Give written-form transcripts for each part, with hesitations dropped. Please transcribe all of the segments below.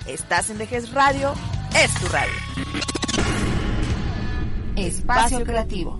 Estás en Vejez Radio, es tu radio. Espacio Creativo.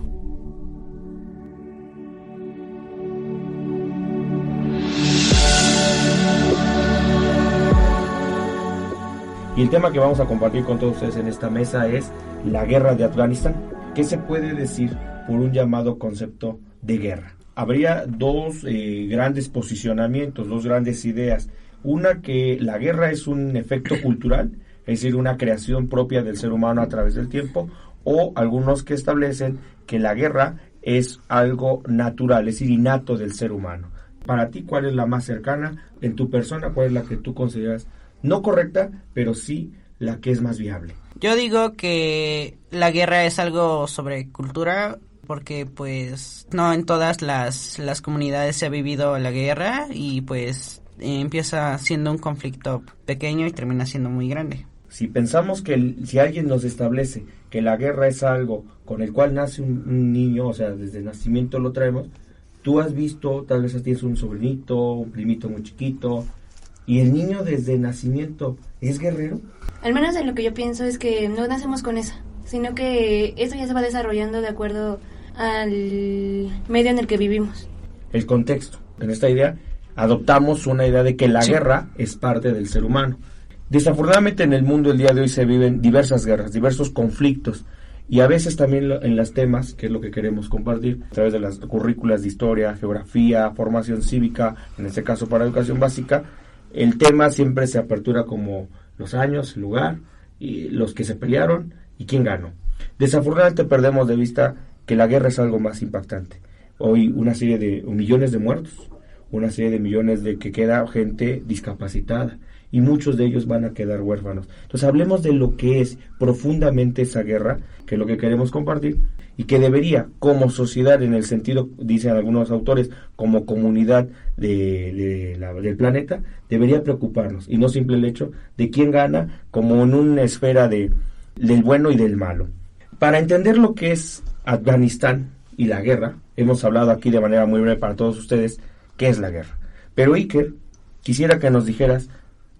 Y el tema que vamos a compartir con todos ustedes en esta mesa es la guerra de Afganistán. ¿Qué se puede decir por un llamado concepto de guerra? Habría dos grandes posicionamientos, dos grandes ideas. Una, que la guerra es un efecto cultural, es decir, una creación propia del ser humano a través del tiempo, o algunos que establecen que la guerra es algo natural, es decir, innato del ser humano. Para ti, ¿cuál es la más cercana en tu persona? ¿Cuál es la que tú consideras no correcta, pero sí la que es más viable? Yo digo que la guerra es algo sobre cultura, porque pues no en todas las comunidades se ha vivido la guerra y pues empieza siendo un conflicto pequeño y termina siendo muy grande. Si pensamos que si alguien nos establece que la guerra es algo con el cual nace un niño, o sea, desde nacimiento lo traemos, tú has visto, tal vez tienes un sobrinito, un primito muy chiquito, y el niño desde nacimiento es guerrero. Al menos en lo que yo pienso es que no nacemos con eso, sino que eso ya se va desarrollando de acuerdo al medio en el que vivimos. El contexto. En esta idea adoptamos una idea de que la guerra es parte del ser humano. Desafortunadamente en el mundo el día de hoy se viven diversas guerras, diversos conflictos, y a veces también en los temas, que es lo que queremos compartir, a través de las currículas de historia, geografía, formación cívica, en este caso para educación básica, el tema siempre se apertura como los años, el lugar, y los que se pelearon y quién ganó. Desafortunadamente perdemos de vista que la guerra es algo más impactante. Hoy una serie de millones de muertos, una serie de millones de que queda gente discapacitada y muchos de ellos van a quedar huérfanos. Entonces hablemos de lo que es profundamente esa guerra, que es lo que queremos compartir y que debería, como sociedad, en el sentido, dicen algunos autores, como comunidad del planeta, debería preocuparnos y no simple el hecho de quién gana como en una esfera del bueno y del malo. Para entender lo que es Afganistán y la guerra, hemos hablado aquí de manera muy breve para todos ustedes qué es la guerra. Pero Iker, quisiera que nos dijeras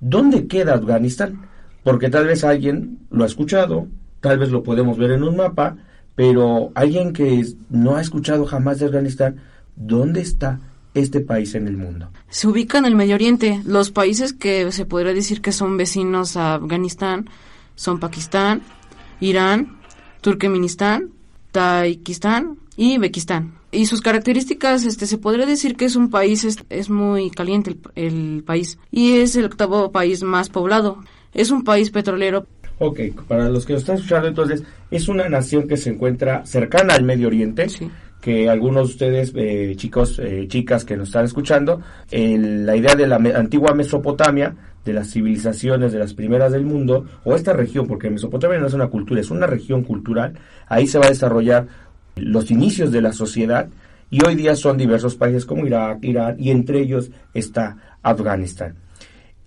¿dónde queda Afganistán? Porque tal vez alguien lo ha escuchado, tal vez lo podemos ver en un mapa, pero alguien que no ha escuchado jamás de Afganistán, ¿dónde está este país en el mundo? Se ubica en el Medio Oriente. Los países que se podría decir que son vecinos a Afganistán son Pakistán, Irán, Turkmenistán, Tayikistán y Uzbekistán. Y sus características, se podría decir que es un país, es muy caliente el país, y es el octavo país más poblado. Es un país petrolero. Ok, para los que nos están escuchando, entonces, es una nación que se encuentra cercana al Medio Oriente, sí, que algunos de ustedes, chicos, chicas que nos están escuchando, la idea de la antigua Mesopotamia, de las civilizaciones de las primeras del mundo, o esta región, porque Mesopotamia no es una cultura, es una región cultural, ahí se va a desarrollar los inicios de la sociedad, y hoy día son diversos países como Irak, Irán, y entre ellos está Afganistán.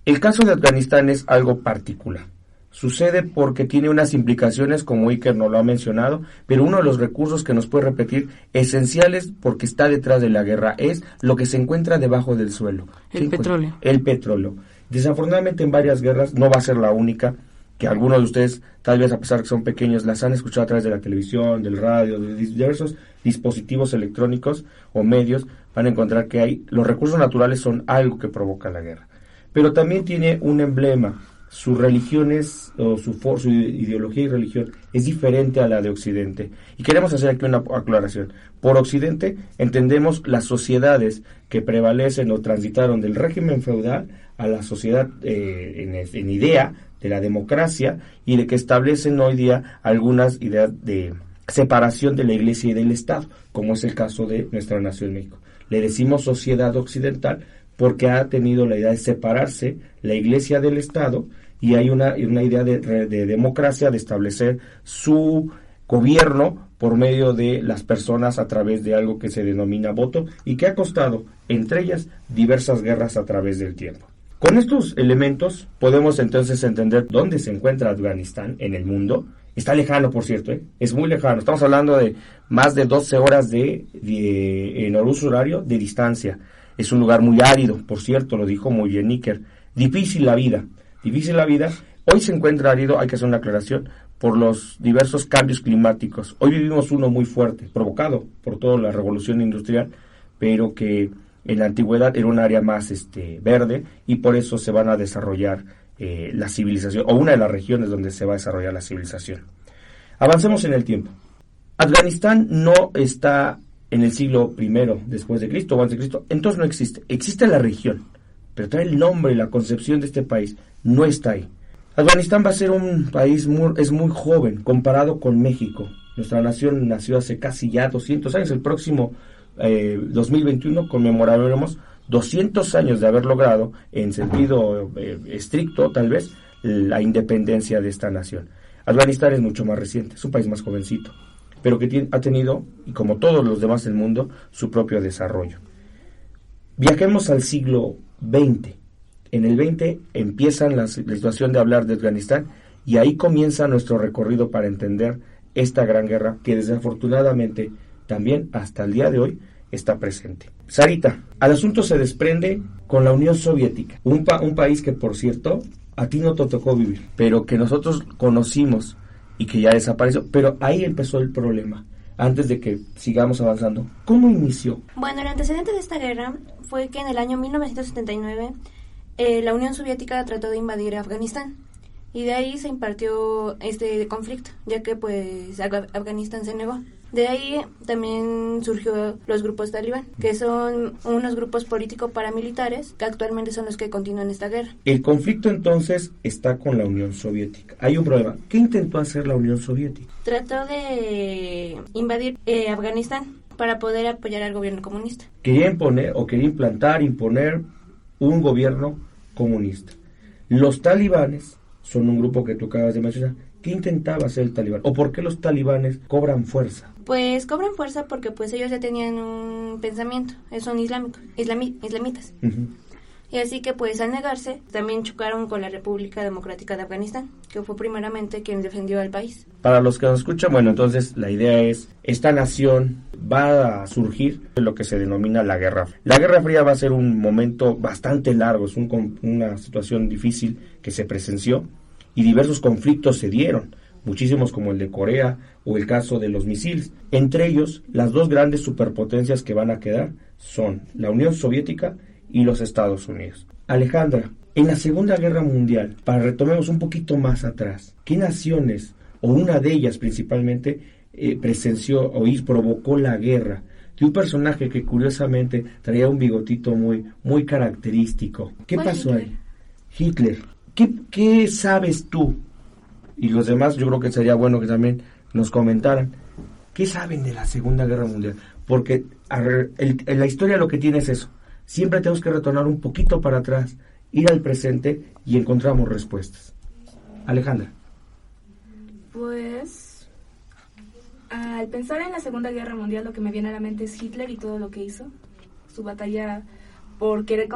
El caso de Afganistán es algo particular. Sucede porque tiene unas implicaciones, como Iker nos lo ha mencionado, pero uno de los recursos que nos puede repetir, esenciales porque está detrás de la guerra, es lo que se encuentra debajo del suelo. El petróleo. El petróleo. Desafortunadamente en varias guerras, no va a ser la única, que algunos de ustedes, tal vez a pesar que son pequeños, las han escuchado a través de la televisión, del radio, de diversos dispositivos electrónicos o medios, van a encontrar que los recursos naturales son algo que provoca la guerra. Pero también tiene un emblema. Sus religiones, o su ideología y religión es diferente a la de Occidente. Y queremos hacer aquí una aclaración. Por Occidente entendemos las sociedades que prevalecen o transitaron del régimen feudal a la sociedad en idea de la democracia y de que establecen hoy día algunas ideas de separación de la Iglesia y del Estado, como es el caso de nuestra nación México. Le decimos sociedad occidental porque ha tenido la idea de separarse la Iglesia del Estado y hay una idea de democracia, de establecer su gobierno por medio de las personas a través de algo que se denomina voto y que ha costado, entre ellas, diversas guerras a través del tiempo. Con estos elementos podemos entonces entender dónde se encuentra Afganistán en el mundo. Está lejano, por cierto, es muy lejano. Estamos hablando de más de 12 horas en uso horario de distancia. Es un lugar muy árido, por cierto, lo dijo muy bien Iker. Difícil la vida, Hoy se encuentra árido, hay que hacer una aclaración, por los diversos cambios climáticos. Hoy vivimos uno muy fuerte, provocado por toda la revolución industrial, pero que en la antigüedad era un área más verde, y por eso se van a desarrollar la civilización, o una de las regiones donde se va a desarrollar la civilización. Avancemos en el tiempo. Afganistán no está en el siglo I después de Cristo o antes de Cristo, entonces no existe. Existe la región, pero trae el nombre y la concepción de este país no está ahí. Afganistán va a ser un país es muy joven comparado con México. Nuestra nación nació hace casi ya 200 años. El próximo 2021 conmemoraremos 200 años de haber logrado, en sentido estricto tal vez, la independencia de esta nación. Afganistán es mucho más reciente, es un país más jovencito, pero que ha tenido, y como todos los demás del mundo, su propio desarrollo. Viajemos al siglo XX. En el 20 empiezan la situación de hablar de Afganistán, y ahí comienza nuestro recorrido para entender esta gran guerra que desafortunadamente también hasta el día de hoy está presente. Sarita, al asunto se desprende con la Unión Soviética, un país que, por cierto, a ti no te tocó vivir, pero que nosotros conocimos y que ya desapareció, pero ahí empezó el problema. Antes de que sigamos avanzando, ¿cómo inició? Bueno, el antecedente de esta guerra fue que en el año 1979 la Unión Soviética trató de invadir Afganistán, y de ahí se impartió este conflicto, ya que pues Afganistán se negó. De ahí también surgió los grupos talibán, que son unos grupos políticos paramilitares que actualmente son los que continúan esta guerra. El conflicto entonces está con la Unión Soviética. Hay un problema. ¿Qué intentó hacer la Unión Soviética? Trató de invadir Afganistán para poder apoyar al gobierno comunista. Quería imponer un gobierno comunista. Los talibanes son un grupo que tú acabas de mencionar. ¿Qué intentaba hacer el talibán? ¿O por qué los talibanes cobran fuerza? Pues cobran fuerza porque pues ellos ya tenían un pensamiento, son islamitas. Uh-huh. Y así que pues al negarse, también chocaron con la República Democrática de Afganistán, que fue primeramente quien defendió al país. Para los que nos escuchan, bueno, entonces la idea es, esta nación va a surgir de lo que se denomina la Guerra Fría. La Guerra Fría va a ser un momento bastante largo, es una situación difícil que se presenció, y diversos conflictos se dieron, muchísimos como el de Corea o el caso de los misiles. Entre ellos, las dos grandes superpotencias que van a quedar son la Unión Soviética y los Estados Unidos. Alejandra, en la Segunda Guerra Mundial, retomemos un poquito más atrás, ¿qué naciones, o una de ellas principalmente, presenció o provocó la guerra de un personaje que curiosamente traía un bigotito muy característico? ¿Qué pasó ahí? Hitler. ¿Qué sabes tú? Y los demás, yo creo que sería bueno que también nos comentaran. ¿Qué saben de la Segunda Guerra Mundial? Porque en la historia lo que tiene es eso. Siempre tenemos que retornar un poquito para atrás, ir al presente y encontramos respuestas. Alejandra. Pues, al pensar en la Segunda Guerra Mundial, lo que me viene a la mente es Hitler y todo lo que hizo. Su batalla por querer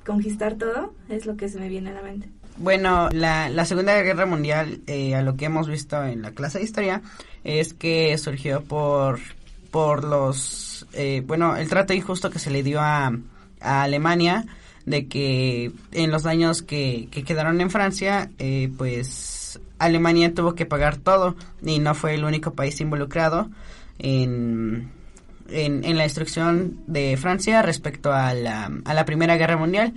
conquistar todo es lo que se me viene a la mente. Bueno, la Segunda Guerra Mundial, a lo que hemos visto en la clase de historia, es que surgió por los, el trato injusto que se le dio a Alemania, de que en los daños que quedaron en Francia, pues Alemania tuvo que pagar todo, y no fue el único país involucrado en la destrucción de Francia respecto a la Primera Guerra Mundial.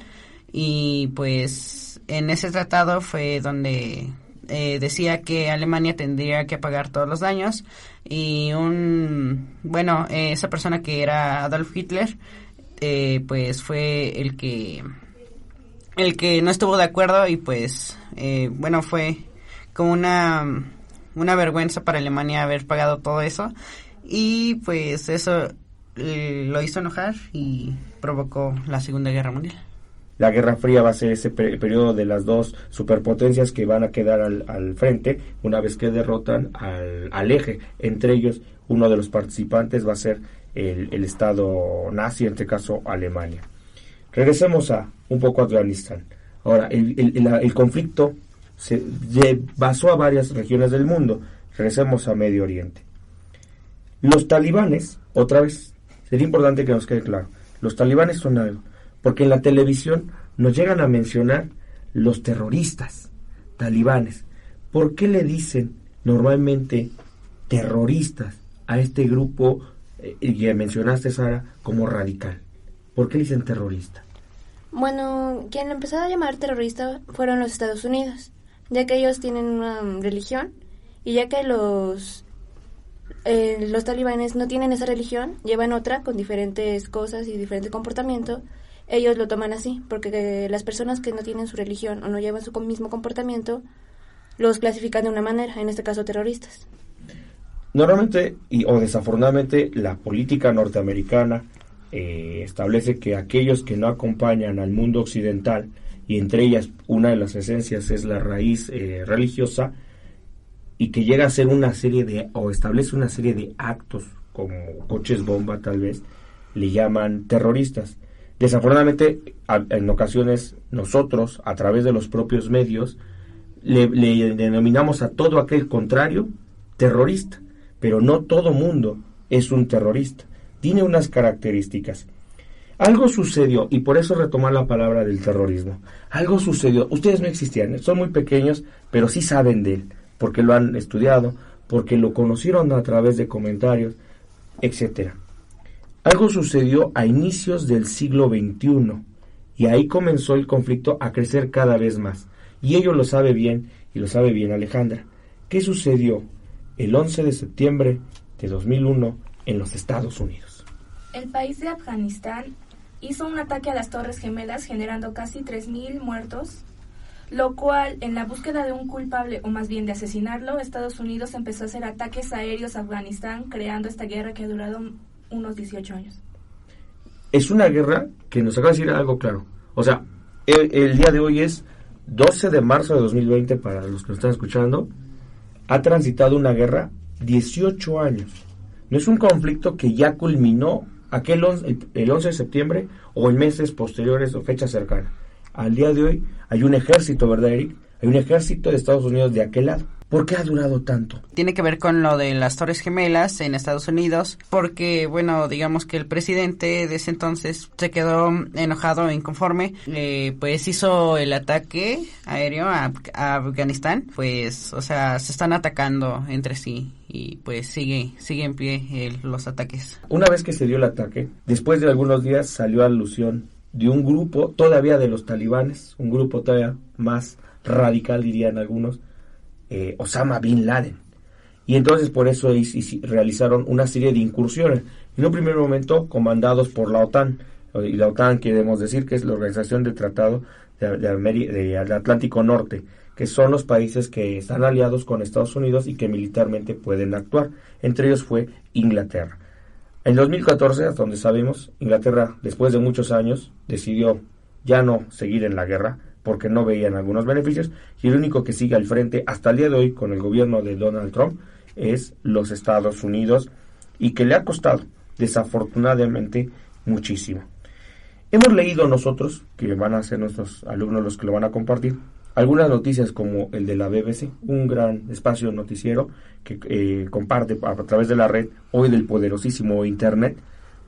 Y pues en ese tratado fue donde decía que Alemania tendría que pagar todos los daños, y esa persona que era Adolf Hitler, pues fue el que no estuvo de acuerdo, y pues fue como una vergüenza para Alemania haber pagado todo eso, y pues eso lo hizo enojar y provocó la Segunda Guerra Mundial. La Guerra Fría va a ser ese periodo de las dos superpotencias que van a quedar al frente una vez que derrotan al eje. Entre ellos, uno de los participantes va a ser el Estado nazi, en este caso Alemania. Regresemos un poco a Afganistán. Ahora, el conflicto se basó a varias regiones del mundo. Regresemos a Medio Oriente. Los talibanes, otra vez, sería importante que nos quede claro, los talibanes son algo. Porque en la televisión nos llegan a mencionar los terroristas. talibanes. ¿Por qué le dicen normalmente terroristas a este grupo que mencionaste, Sara, como radical? ¿Por qué le dicen terrorista? Bueno, quien lo empezó a llamar terrorista fueron los Estados Unidos, ya que ellos tienen una religión y ya que los talibanes no tienen esa religión, llevan otra con diferentes cosas y diferente comportamiento. Ellos lo toman así, porque las personas que no tienen su religión o no llevan su mismo comportamiento, los clasifican de una manera, en este caso terroristas. Normalmente, o desafortunadamente, la política norteamericana establece que aquellos que no acompañan al mundo occidental, y entre ellas una de las esencias es la raíz religiosa, y que llega a ser una serie de, o establece una serie de actos, como coches bomba tal vez, le llaman terroristas. Desafortunadamente, en ocasiones nosotros, a través de los propios medios, le denominamos a todo aquel contrario terrorista, pero no todo mundo es un terrorista, tiene unas características. Algo sucedió, y por eso retomar la palabra del terrorismo, algo sucedió, ustedes no existían, son muy pequeños, pero sí saben de él, porque lo han estudiado, porque lo conocieron a través de comentarios, etcétera. Algo sucedió a inicios del siglo XXI, y ahí comenzó el conflicto a crecer cada vez más. Y ello lo sabe bien, y lo sabe bien Alejandra. ¿Qué sucedió el 11 de septiembre de 2001 en los Estados Unidos? El país de Afganistán hizo un ataque a las Torres Gemelas generando casi 3,000 muertos, lo cual, en la búsqueda de un culpable, o más bien de asesinarlo, Estados Unidos empezó a hacer ataques aéreos a Afganistán, creando esta guerra que ha durado unos 18 años. Es una guerra que nos acaba de decir algo claro. O sea, el día de hoy es 12 de marzo de 2020, para los que nos están escuchando, ha transitado una guerra 18 años. No es un conflicto que ya culminó el 11 de septiembre o en meses posteriores o fechas cercanas. Al día de hoy hay un ejército, ¿verdad, Eric? Hay un ejército de Estados Unidos de aquel lado. ¿Por qué ha durado tanto? Tiene que ver con lo de las Torres Gemelas en Estados Unidos, porque, bueno, digamos que el presidente de ese entonces se quedó enojado e inconforme, pues hizo el ataque aéreo a Afganistán, pues, o sea, se están atacando entre sí y pues sigue en pie los ataques. Una vez que se dio el ataque, después de algunos días salió a alusión de un grupo todavía de los talibanes, un grupo todavía más radical, dirían algunos, Osama Bin Laden. Y entonces por eso realizaron una serie de incursiones. En un primer momento comandados por la OTAN. Y la OTAN queremos decir que es la Organización del Tratado del Atlántico Norte, que son los países que están aliados con Estados Unidos y que militarmente pueden actuar. Entre ellos fue Inglaterra. En 2014, hasta donde sabemos, Inglaterra, después de muchos años, decidió ya no seguir en la guerra, porque no veían algunos beneficios, y el único que sigue al frente hasta el día de hoy con el gobierno de Donald Trump es los Estados Unidos, y que le ha costado, desafortunadamente, muchísimo. Hemos leído nosotros, que van a ser nuestros alumnos los que lo van a compartir, algunas noticias como el de la BBC, un gran espacio noticiero que comparte a través de la red, hoy del poderosísimo Internet,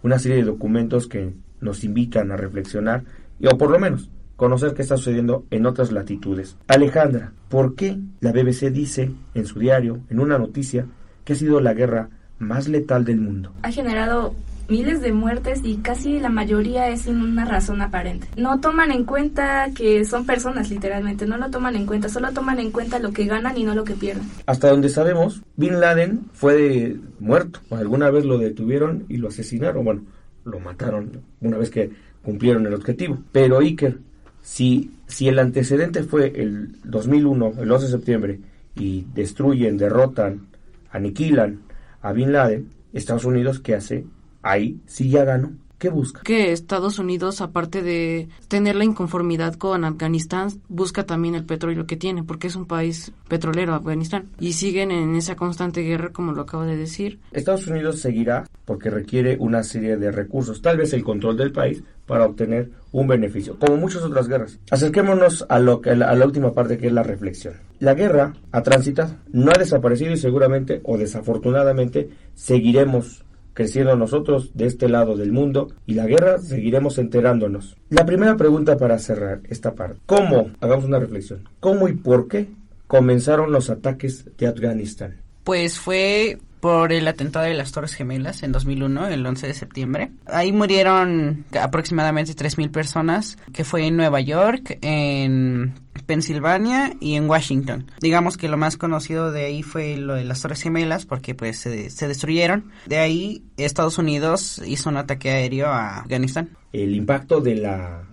una serie de documentos que nos invitan a reflexionar, o por lo menos conocer qué está sucediendo en otras latitudes. Alejandra, ¿por qué la BBC dice en su diario, en una noticia, que ha sido la guerra más letal del mundo? Ha generado miles de muertes y casi la mayoría es sin una razón aparente. No toman en cuenta que son personas, literalmente, no lo toman en cuenta, solo toman en cuenta lo que ganan y no lo que pierden. Hasta donde sabemos, Bin Laden fue muerto, alguna vez lo detuvieron y lo asesinaron, bueno, lo mataron una vez que cumplieron el objetivo. Pero Iker, si el antecedente fue el 2001, el 11 de septiembre, y destruyen, derrotan, aniquilan a Bin Laden, Estados Unidos, ¿qué hace? Ahí sí ya ganó. ¿Qué busca? Que Estados Unidos, aparte de tener la inconformidad con Afganistán, busca también el petróleo que tiene, porque es un país petrolero, Afganistán, y siguen en esa constante guerra, como lo acabo de decir. Estados Unidos seguirá porque requiere una serie de recursos, tal vez el control del país, para obtener un beneficio, como muchas otras guerras. Acerquémonos a la última parte, que es la reflexión. La guerra ha transitado, no ha desaparecido, y seguramente o desafortunadamente seguiremos creciendo nosotros de este lado del mundo, y la guerra seguiremos enterándonos. La primera pregunta para cerrar esta parte: ¿cómo? Hagamos una reflexión. ¿Cómo y por qué comenzaron los ataques de Afganistán? Pues fue por el atentado de las Torres Gemelas en 2001, el 11 de septiembre. Ahí murieron aproximadamente 3,000 personas, que fue en Nueva York, en Pensilvania y en Washington. Digamos que lo más conocido de ahí fue lo de las Torres Gemelas, porque pues se destruyeron. De ahí Estados Unidos hizo un ataque aéreo a Afganistán. El impacto de la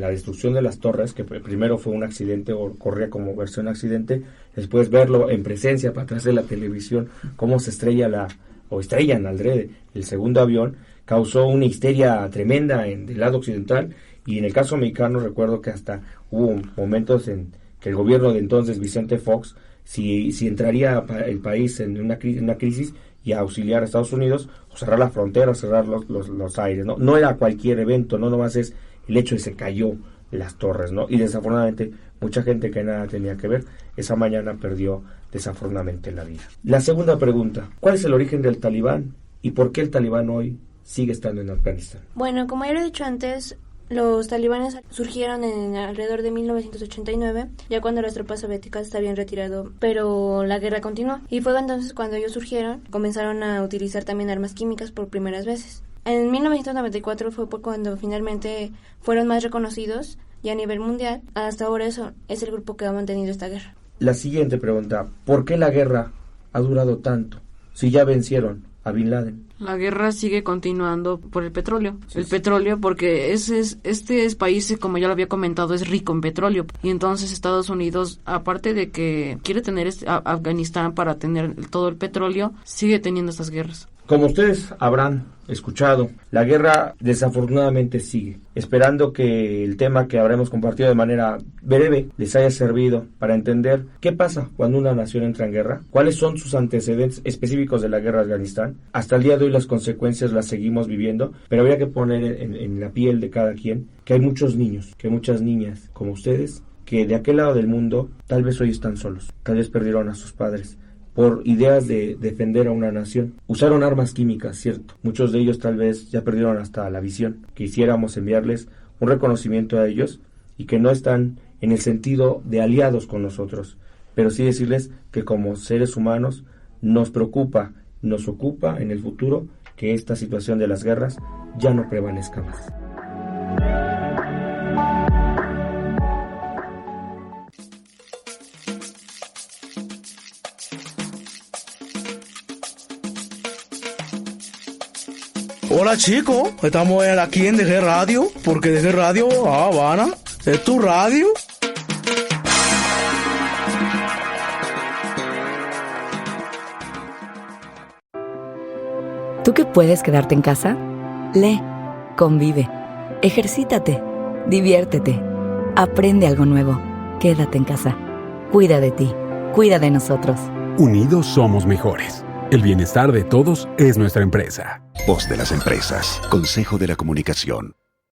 destrucción de las torres, que primero fue un accidente o corría como versión accidente, después verlo en presencia para atrás de la televisión, cómo se estrellan adrede el segundo avión, causó una histeria tremenda del lado occidental, y en el caso mexicano recuerdo que hasta hubo momentos en que el gobierno de entonces, Vicente Fox, si entraría el país en una crisis, y a auxiliar a Estados Unidos, o cerrar la frontera, cerrar los aires, ¿no? No era cualquier evento, no nomás es el hecho de que se cayó las torres, ¿no? Y desafortunadamente mucha gente que nada tenía que ver, esa mañana perdió desafortunadamente la vida. La segunda pregunta, ¿cuál es el origen del Talibán y por qué el Talibán hoy sigue estando en Afganistán? Bueno, como ya lo he dicho antes, los talibanes surgieron en alrededor de 1989, ya cuando las tropas soviéticas se habían retirado, pero la guerra continuó. Y fue entonces cuando ellos surgieron, comenzaron a utilizar también armas químicas por primeras veces. En 1994 fue cuando finalmente fueron más reconocidos, y a nivel mundial, hasta ahora eso es el grupo que ha mantenido esta guerra. La siguiente pregunta, ¿por qué la guerra ha durado tanto si ya vencieron a Bin Laden? La guerra sigue continuando por el petróleo. Sí, el petróleo, porque este país, como ya lo había comentado, es rico en petróleo. Y entonces Estados Unidos, aparte de que quiere tener Afganistán para tener todo el petróleo, sigue teniendo estas guerras. Como ustedes habrán escuchado, la guerra desafortunadamente sigue. Esperando que el tema que habremos compartido de manera breve les haya servido para entender qué pasa cuando una nación entra en guerra, cuáles son sus antecedentes específicos de la guerra de Afganistán. Hasta el día de hoy las consecuencias las seguimos viviendo, pero habría que poner en la piel de cada quien que hay muchos niños, que hay muchas niñas como ustedes, que de aquel lado del mundo tal vez hoy están solos, tal vez perdieron a sus padres por ideas de defender a una nación. Usaron armas químicas, cierto. Muchos de ellos tal vez ya perdieron hasta la visión. Quisiéramos enviarles un reconocimiento a ellos y que no están en el sentido de aliados con nosotros, pero sí decirles que como seres humanos nos preocupa, nos ocupa en el futuro que esta situación de las guerras ya no prevalezca más. Hola chicos, estamos aquí en DG Radio, porque DG Radio, Habana, es tu radio. ¿Tú que puedes quedarte en casa? Lee, convive, ejercítate, diviértete, aprende algo nuevo, quédate en casa. Cuida de ti, cuida de nosotros. Unidos somos mejores. El bienestar de todos es nuestra empresa. Voz de las empresas. Consejo de la Comunicación.